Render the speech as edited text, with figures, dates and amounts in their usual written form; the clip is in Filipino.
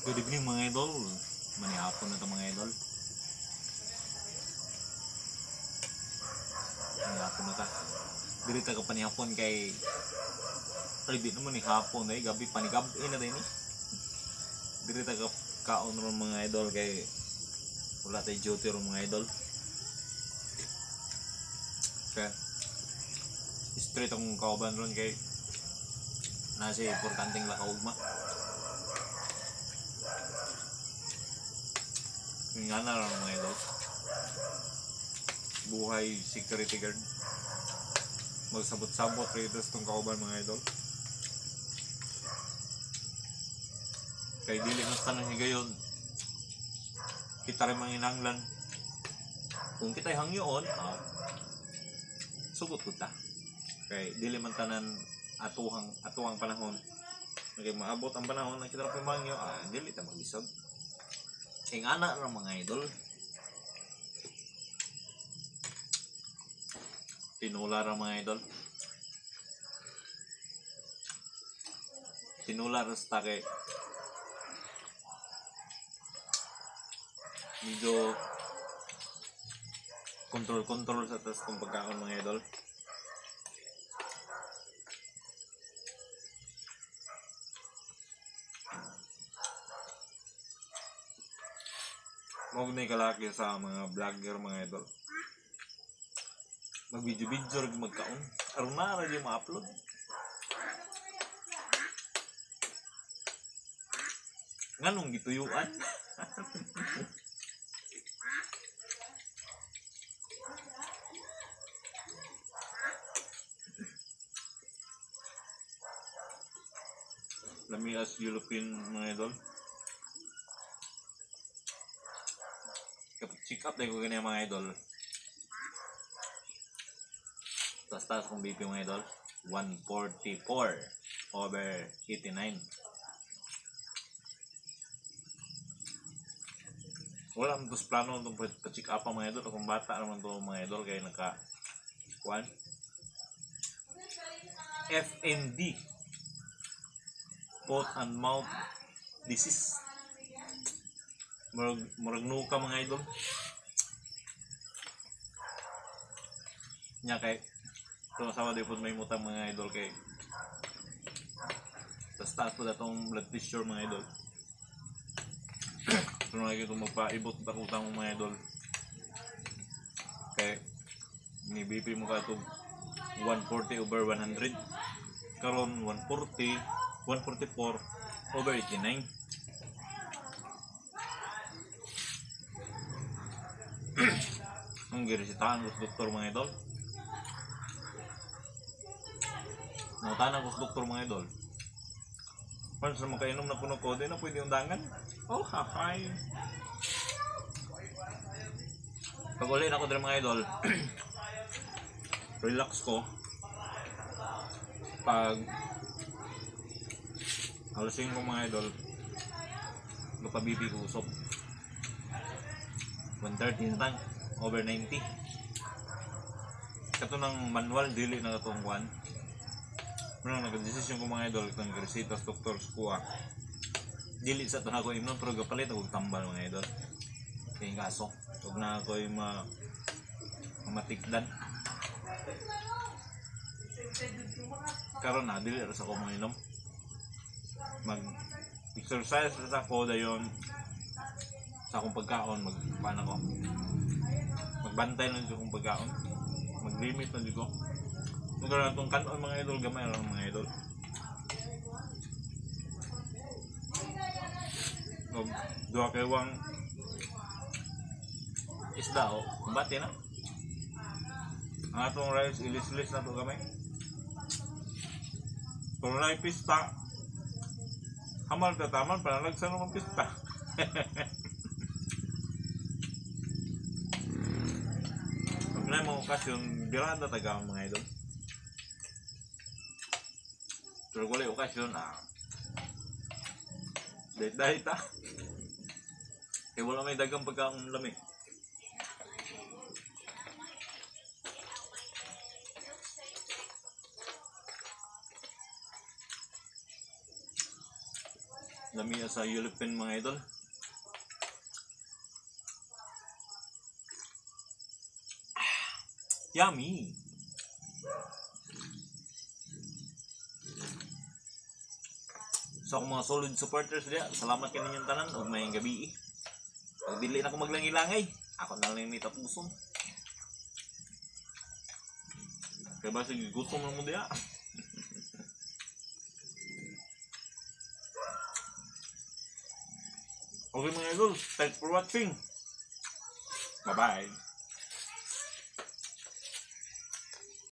Good evening mga idol. Manihapon na ito mga idol. Manihapon na ito. Dirita ka panihapon kay di naman ni hapon eh. Gabi panigabi na din eh. Dirita ka kaon ron mga idol kay wala tayo duty ron mga idol. Kaya straight akong kauban ron kay nasa importanteng lakaugma. Nga na lang mga idol. Buhay security guard. Magsabot-sabot rito itong kauban mga idol. Kay dili ng tanong higayon. Kita rin mga inanglan. Kung kita'y hangyoon, sugot ko ta. Kay dili man tanan atuhang panahon. Kay maabot ang panahon na kita rin mangyo, dili ta magisod. Ing anak ng mga idol. Tinula ng mga idol. Tinula rin sa take. Medyo control sa atas kung pagkaon mga idol. Huwag na ikalaki sa mga vlogger mga idol. Mag-video rin magkaon. Aron na rin yung ma-upload. Nganong gituyuan? Lami as European mga idol. Kapag check up dahil ko ganyan mga idol. Taas kong BP mga idol. 144/89. Wala naman ito plano itong pa-check up ang mga idol. Kung bata naman ito mga idol kaya naka FMD, foot and mouth disease. Murag nuka mga idol. Nya kay sama di po may mutang mga idol kay taas po datong blood pressure mga idol. Pero lagi itong magpaibot takutang mga idol. Kay may BP mo ka ito 140/100. Karon 144/89. Ang giresitahan ko sa doktor mga idol. Nautanan ko sa doktor mga idol. Paano sa makainom na puno ko, di na pwede undangan. Oh, hahay. Pag uli na ako din mga idol, relax ko. Pag alasing ko mga idol, lupa-bibi ko usok. 130 na over 90. Kato ng manual, dili na itong 1. Muna nag-desisyon ko mga idol, itong resita sa doktor sa kuha. Dili sa ito na ako imnon, pero gapalit ako tambal mga idol. Kaya kaso, huwag na ako yung matikdan. Karon na, dili rin sa ako mga inom. Mag-exercise sa ako dayon sa akong pagkaon, magpana ko. Magbantay lang sa akong pagkaon. Mag-limit lang dito. Kung gano'n itong kanon mga idol, gamay lang mga idol. Dua kaywang isda o, bati na. Ang atong rice, ilis-ilis na ito gamay. Kung na pista, hamal tataman, panalagsan naman pista. Pag na mga okasyon, birada tagaan mga idol. Pero kung wala okasyon, dahit wala may dagang pagkaong lamig. Lami na sa European mga idol. Yummy! So akong mga solid supporters diya, salamat kaninyong tanan ug mayong gabi. Pag dili na ako maglangilangay, ako na lang ni tapuson. Kaya ba sige gutom na mo diya? Okay mga idol, thanks for watching. Bye-bye.